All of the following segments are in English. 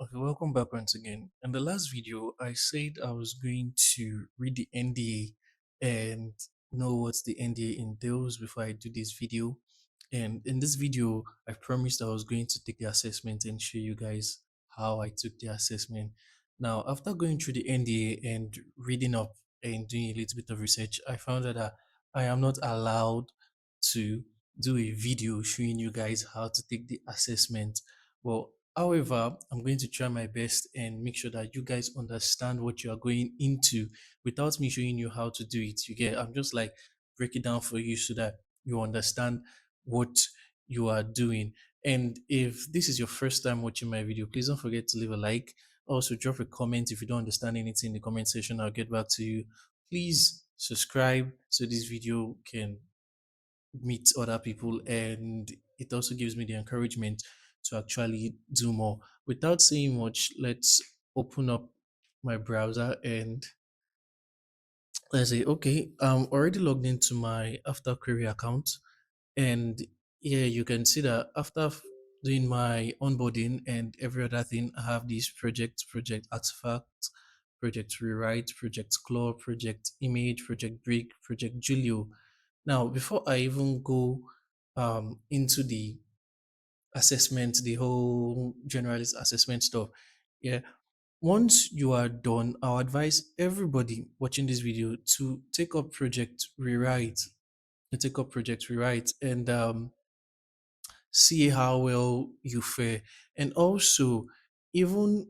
Okay, welcome back once again. In the last video, I said I was going to read the NDA and know what the NDA entails before I do this video. And in this video, I promised I was going to take the assessment and show you guys how I took the assessment. Now, after going through the NDA and reading up and doing a little bit of research, I found out that I am not allowed to do a video showing you guys how to take the assessment. Well, however, I'm going to try my best and make sure that you guys understand what you are going into without me showing you how to do it. You get, I'm just like break it down for you so that you understand what you are doing. And if this is your first time watching my video, please don't forget to leave a like. Also, drop a comment if you don't understand anything in the comment section. I'll get back to you. Please subscribe so this video can meet other people, and it also gives me the encouragement to actually do more. Without saying much, let's open up my browser and let's say, okay, I'm already logged into my AfterQuery account. And here you can see that after doing my onboarding and every other thing, I have these project artifact, project rewrite, project claw, project image, project break, project Julio. Now, before I even go into the assessment, the whole generalist assessment stuff, yeah, once you are done, I'll advise everybody watching this video to take up project rewrite, and see how well you fare. And also, even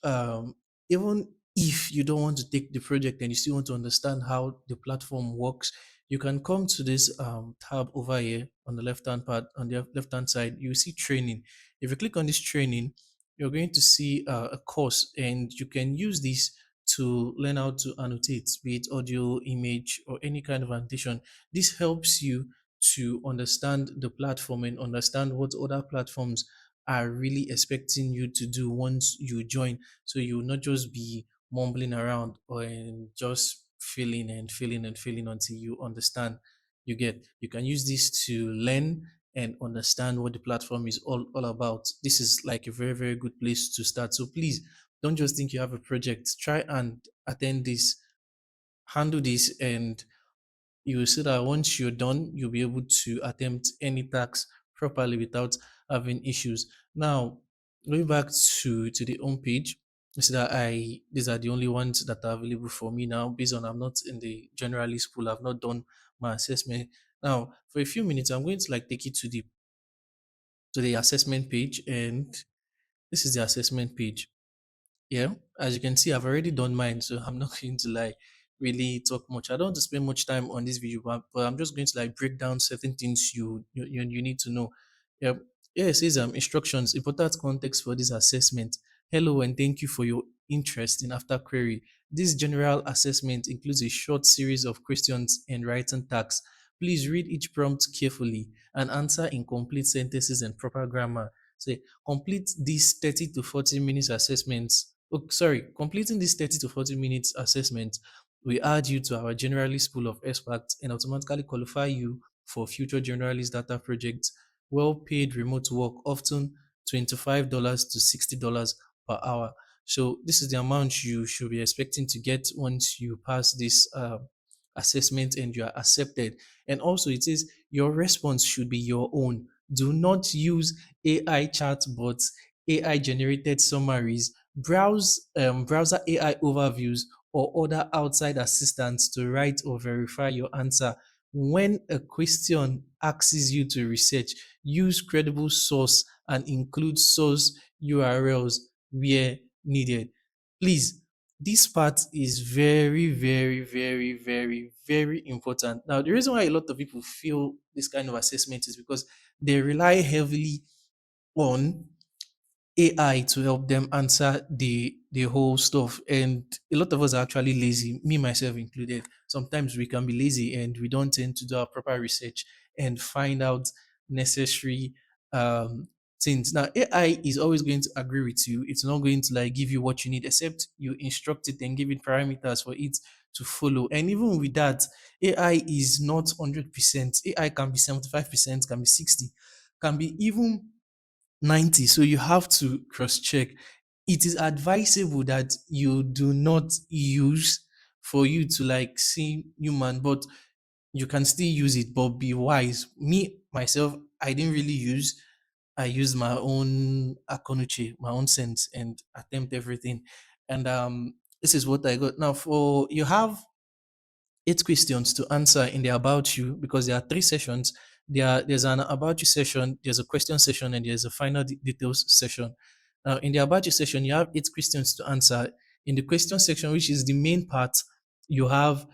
um, even if you don't want to take the project and you still want to understand how the platform works, you can come to this tab over here on the left hand part. On the left hand side, you see training. If you click on this training, you're going to see a course, and you can use this to learn how to annotate, be it audio, image, or any kind of annotation. This helps you to understand the platform and understand what other platforms are really expecting you to do once you join. So you will not just be mumbling around or and just filling and filling and filling until you understand. You can use this to learn and understand what the platform is all about. This is like a very, very good place to start. So please don't just think you have a project. Try and attend this, handle this, and you will see that once you're done, you'll be able to attempt any task properly without having issues. Now, going back to the home page, you see that I these are the only ones that are available for me now. Based on I'm not in the generalist pool, I've not done my assessment. Now, for a few minutes, I'm going to like take you to the assessment page, and this is the assessment page. Yeah, as you can see, I've already done mine, so I'm not going to like really talk much. I don't want to spend much time on this video, but I'm just going to like break down certain things you need to know. Yeah, yeah. It says instructions, important context for this assessment. Hello and thank you for your interest in after query. This general assessment includes a short series of questions and writing tasks. Please read each prompt carefully and answer in complete sentences and proper grammar. Say complete these 30 to 40 minutes assessments. Oh, sorry, completing this 30 to 40 minutes assessment will add you to our generalist pool of experts and automatically qualify you for future generalist data projects. Well paid remote work, often $25 to $60 per hour. So this is the amount you should be expecting to get once you pass this assessment and you are accepted. And also it says your response should be your own. Do not use AI chatbots, AI generated summaries, browser AI overviews, or other outside assistants to write or verify your answer. When a question asks you to research, use credible source and include source URLs where needed. Please, this part is very, very, very, very, very important. Now, the reason why a lot of people feel this kind of assessment is because they rely heavily on AI to help them answer the whole stuff. And a lot of us are actually lazy, me myself included. Sometimes we can be lazy and we don't tend to do our proper research and find out necessary um things. Now AI is always going to agree with you. It's not going to like give you what you need except you instruct it and give it parameters for it to follow. And even with that, AI is not 100%. AI can be 75%, can be 60, can be even 90. So you have to cross check. it is advisable that you do not use for you to like see human, but you can still use it, but be wise. Me, myself, I didn't really use. I used my own akonuche, my own sense, and attempt everything. And this is what I got. Now, for you have 8 questions to answer in the about you because there are 3 sessions. There's an about you session, there's a question session, and there's a final details session. Now, in the about you session, you have 8 questions to answer. In the question section, which is the main part, you have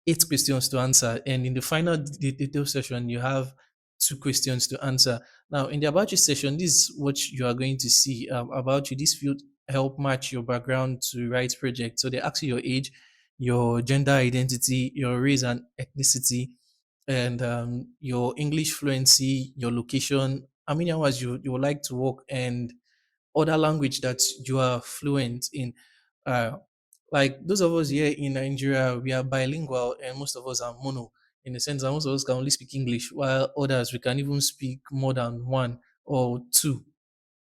8 questions to answer. And in the final detail session, you have 2 questions to answer. Now, in the about you session, this is what you are going to see about you. This field help match your background to right project. So they ask you your age, your gender identity, your race and ethnicity, and your English fluency, your location, how many hours you would like to work, and other language that you are fluent in. Uh, like those of us here in Nigeria, we are bilingual, and most of us are mono in the sense that most of us can only speak English, while others we can even speak more than one or two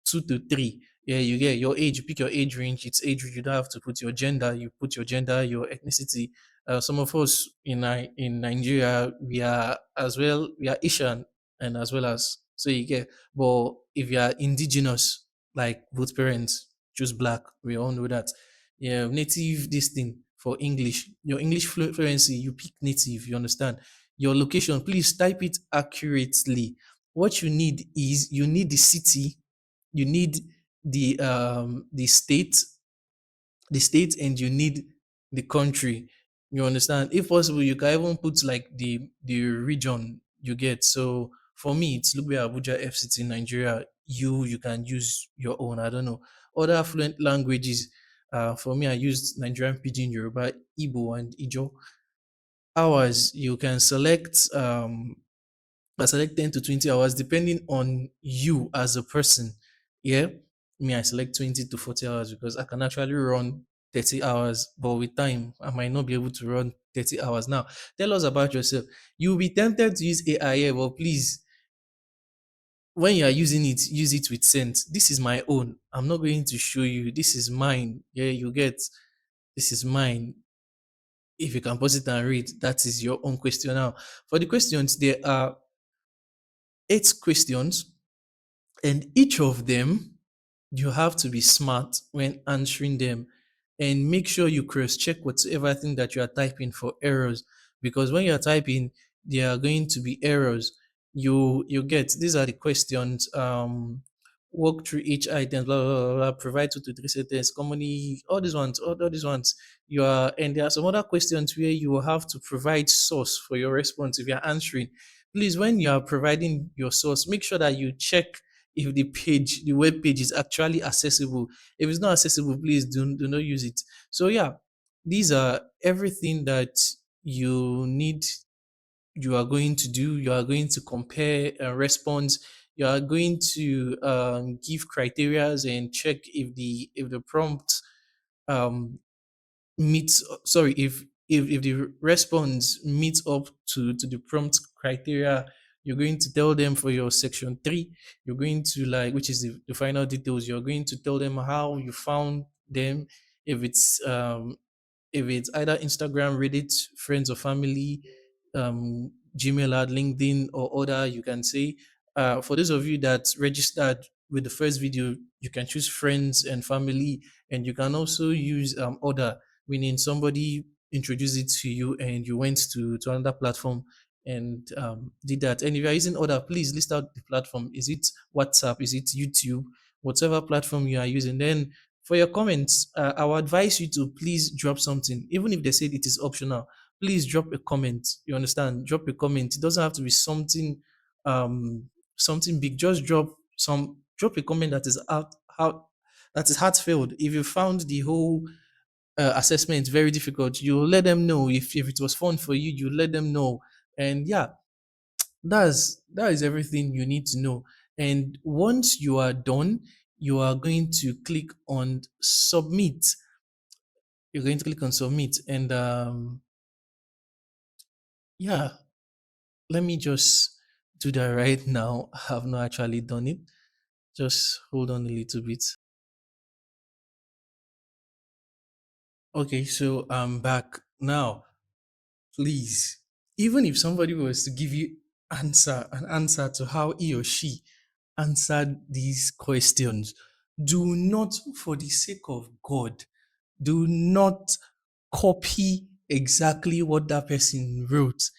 to three. Yeah, you get your age, you pick your age range, it's age range. You don't have to put your gender, you put your gender, your ethnicity. Some of us in Nigeria, we are as well, we are Asian and as well as so you get. But if you are indigenous, like both parents choose black, we all know that. Yeah, native this thing for English, your English fluency, you pick native, you understand. Your location, please type it accurately. What you need is you need the city, you need the state, and you need the country. You understand? If possible, you can even put like the region you get. So for me, it's look where Abuja FCT in Nigeria. You can use your own. I don't know other fluent languages. For me, I used Nigerian Pidgin, Yoruba, Igbo, and Ijo. Hours you can select. I select 10 to 20 hours depending on you as a person. Yeah. Me, I select 20 to 40 hours because I can actually run 30 hours, but with time, I might not be able to run 30 hours. Now, tell us about yourself. You'll be tempted to use AI, here, but please, when you are using it, use it with sense. This is my own. I'm not going to show you. This is mine. Yeah, you get this is mine. If you can pause it and read, that is your own question. Now, for the questions, there are 8 questions. And each of them, you have to be smart when answering them and make sure you cross check whatever thing that you are typing for errors. Because when you're typing, there are going to be errors. You get these are the questions. Walk through each item, blah, blah, blah, blah, provide 2 to 3 sentences, commonly, all these ones. You are, and there are some other questions where you will have to provide source for your response if you're answering. Please, when you are providing your source, make sure that you check if the web page is actually accessible. If it's not accessible, please do not use it. So yeah, these are everything that you need, you are going to do. You are going to compare a response. You are going to give criterias and check if the prompt um, meets, sorry, if the response meets up to the prompt criteria. You're going to tell them for your section 3, you're going to like, which is the final details, you're going to tell them how you found them. If it's either Instagram, Reddit, friends or family, Gmail ad, LinkedIn, or other, you can say. For those of you that registered with the first video, you can choose friends and family, and you can also use other, meaning somebody introduced it to you and you went to another platform and did that. And if you're using other, please list out the platform. Is it WhatsApp? Is it YouTube? Whatever platform you are using. Then for your comments, I would advise you to please drop something, even if they said it is optional. Please drop a comment. You understand? Drop a comment. It doesn't have to be something big. Just drop a comment that is that is heartfelt. If you found the whole assessment very difficult, you let them know. If it was fun for you, you let them know. And yeah, that is everything you need to know. And once you are done, you are going to click on submit. You're going to click on submit, and yeah, let me just do that right now. I have not actually done it. Just hold on a little bit. Okay, so I'm back now. Please, even if somebody was to give you an answer to how he or she answered these questions, do not, for the sake of God, do not copy exactly what that person wrote.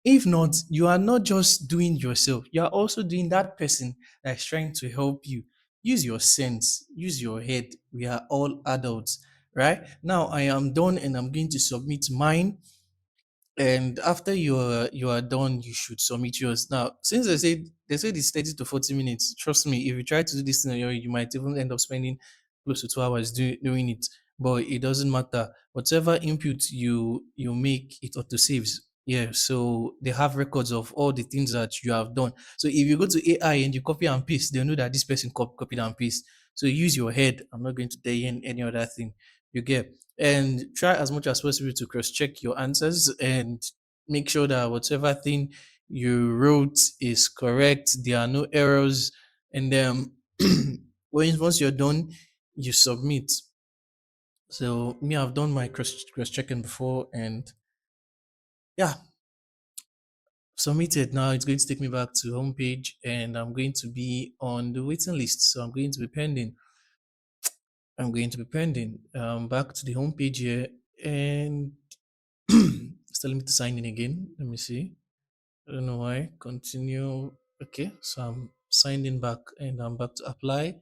If not, you are not just doing yourself, you are also doing that person that is trying to help you. Use your sense, use your head. We are all adults, right? Now I am done and I'm going to submit mine, and after you are done, you should submit yours. Now, since they said it's 30 to 40 minutes, trust me, if you try to do this thing on your own, you might even end up spending close to 2 hours doing it. But it doesn't matter. Whatever input you make, it auto saves. Yeah, so they have records of all the things that you have done. So if you go to AI and you copy and paste, they'll know that this person copied and paste. So use your head. I'm not going to tell you any other thing. You get, and try as much as possible to cross check your answers and make sure that whatever thing you wrote is correct. There are no errors. And then once you're done, you submit. So me, I've done my cross checking before, and yeah, submitted. Now it's going to take me back to homepage, and I'm going to be on the waiting list. So I'm going to be pending. I'm going to be pending. Back to the homepage here, and it's telling me to sign in again. Let me see. I don't know why. Continue. Okay, so I'm signed in back, and I'm back to apply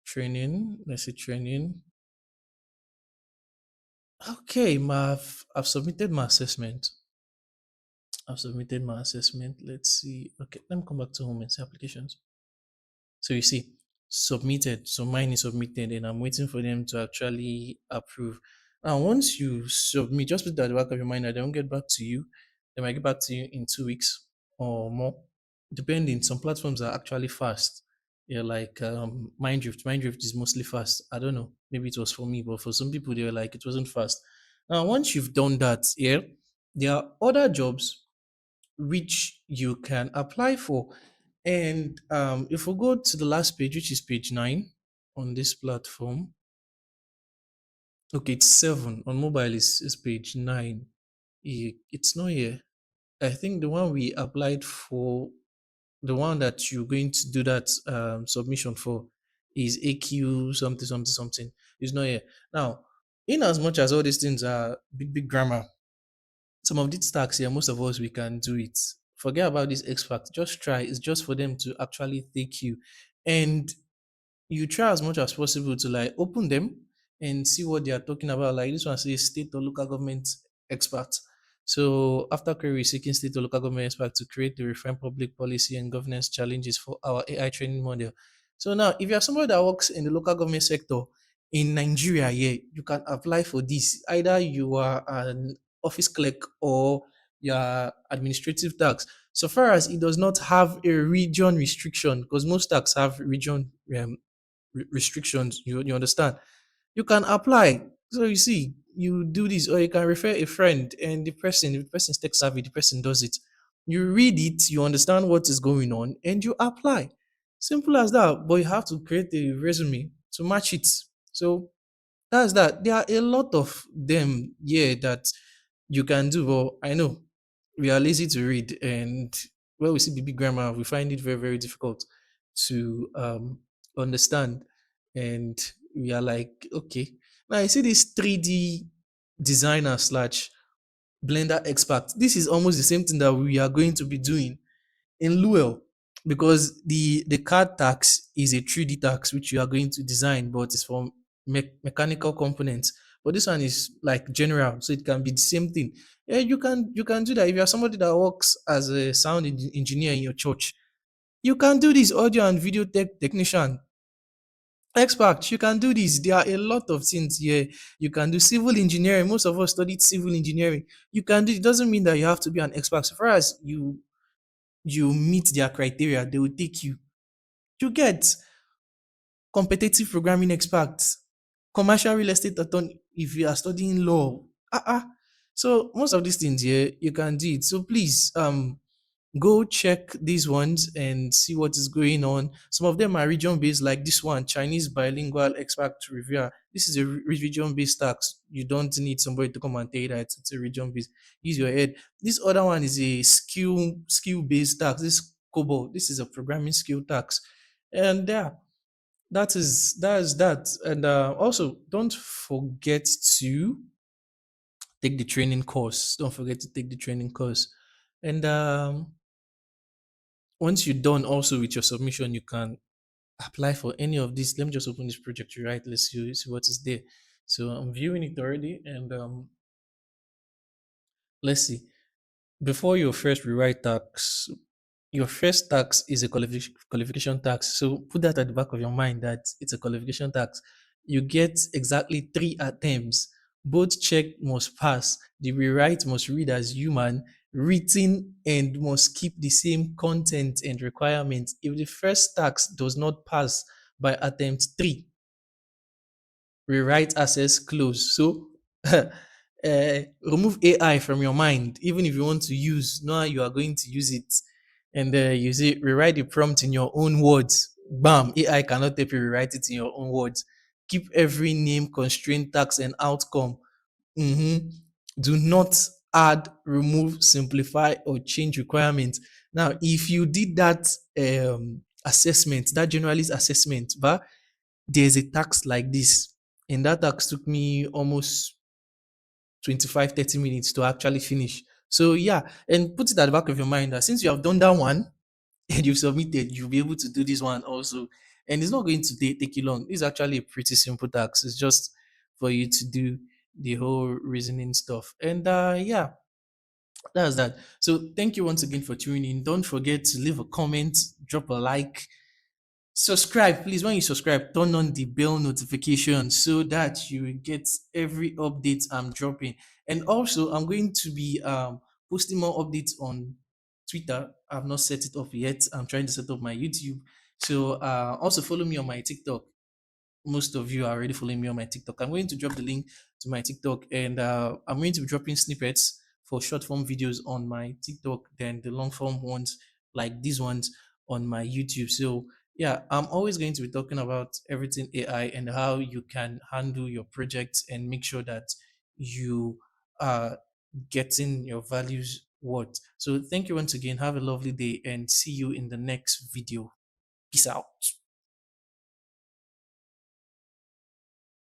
training. Let's see training. Okay, I've submitted my assessment. I've submitted my assessment. Let's see. Okay, let me come back to home and see applications. So you see, submitted. So mine is submitted, and I'm waiting for them to actually approve. Now, once you submit, just put that at the back of your mind that they don't get back to you. They might get back to you in 2 weeks or more, depending. Some platforms are actually fast. Yeah, like Minddrift. Minddrift is mostly fast. I don't know. Maybe it was for me, but for some people, they were like it wasn't fast. Now, once you've done that, yeah, there are other jobs which you can apply for. And if we go to the last page, which is page 9 on this platform, okay, it's 7 on mobile is page 9. It's not here. I think the one we applied for, the one that you're going to do that submission for, is AQ something something something. It's not here. Now, in as much as all these things are big grammar, some of these tasks here, most of us we can do it. Forget about this X factor. Just try. It's just for them to actually take you, and you try as much as possible to like open them and see what they are talking about. Like this one says state or local government expert. So after query seeking state or local government expert to create the refine public policy and governance challenges for our AI training model. So now if you are somebody that works in the local government sector in Nigeria, yeah, you can apply for this. Either you are an office clerk or your administrative tax. So far as it does not have a region restriction, because most tax have region restrictions, you understand, you can apply. So you see, you do this, or you can refer a friend, and if the person is tech savvy, the person does it. You read it, you understand what is going on, and you apply. Simple as that. But you have to create a resume to match it. So that's that. There are a lot of them here that you can do. But I know we are lazy to read, and when we see big grammar, we find it very, very difficult to understand. And we are like, okay. Now I see this 3D designer slash blender expert. This is almost the same thing that we are going to be doing in Luel, because the card tax is a 3D tax which you are going to design, but it's for mechanical components. But this one is like general, so it can be the same thing. Yeah, you can do that. If you are somebody that works as a sound engineer in your church, you can do this. Audio and video technician expert, you can do this. There are a lot of things here. You can do civil engineering. Most of us studied civil engineering. You can do it. Doesn't mean that you have to be an expert. So far as you meet their criteria, they will take you. You get competitive programming experts, commercial real estate attorney if you are studying law. So most of these things here, you can do it. So please, Go check these ones and see what is going on. Some of them are region based, like this one, Chinese bilingual expert reviewer. This is a region based tax. You don't need somebody to come and tell you that it's a region based. Use your head. This other one is a skill based tax. This COBOL. This is a programming skill tax, and yeah, that is that. And also, don't forget to take the training course. Don't forget to take the training course, and once you're done also with your submission, you can apply for any of these. Let me just open this project, right? Let's see what is there. So I'm viewing it already, and let's see. Before your first rewrite tax, your first tax is a qualification tax. So put that at the back of your mind that it's a qualification tax. You get exactly 3 attempts. Both check must pass. The rewrite must read as human, written, and must keep the same content and requirements. If the first tax does not pass by attempt 3, rewrite access close. So remove AI from your mind, even if you want to use, know how you are going to use it. And you say, rewrite the prompt in your own words. Bam, AI cannot help you rewrite it in your own words. Keep every name, constraint, tax, and outcome. Mhm. Do not add, remove, simplify, or change requirements. Now, if you did that assessment, that generalist assessment, but there's a tax like this, and that tax took me almost 25-30 minutes to actually finish. So yeah, and put it at the back of your mind that since you have done that one and you've submitted, you'll be able to do this one also. And it's not going to take you long. It's actually a pretty simple tax. It's just for you to do the whole reasoning stuff. And yeah, that's that. So thank you once again for tuning in. Don't forget to leave a comment, drop a like, subscribe. Please, when you subscribe, turn on the bell notification so that you will get every update I'm dropping. And also, I'm going to be posting more updates on Twitter. I've not set it up yet. I'm trying to set up my YouTube. So also follow me on my TikTok. Most of you are already following me on my TikTok. I'm going to drop the link to my TikTok, and I'm going to be dropping snippets for short form videos on my TikTok, then the long form ones like these ones on my YouTube. So yeah, I'm always going to be talking about everything AI and how you can handle your projects and make sure that you are getting your values worth. So thank you once again. Have a lovely day and see you in the next video. Peace out.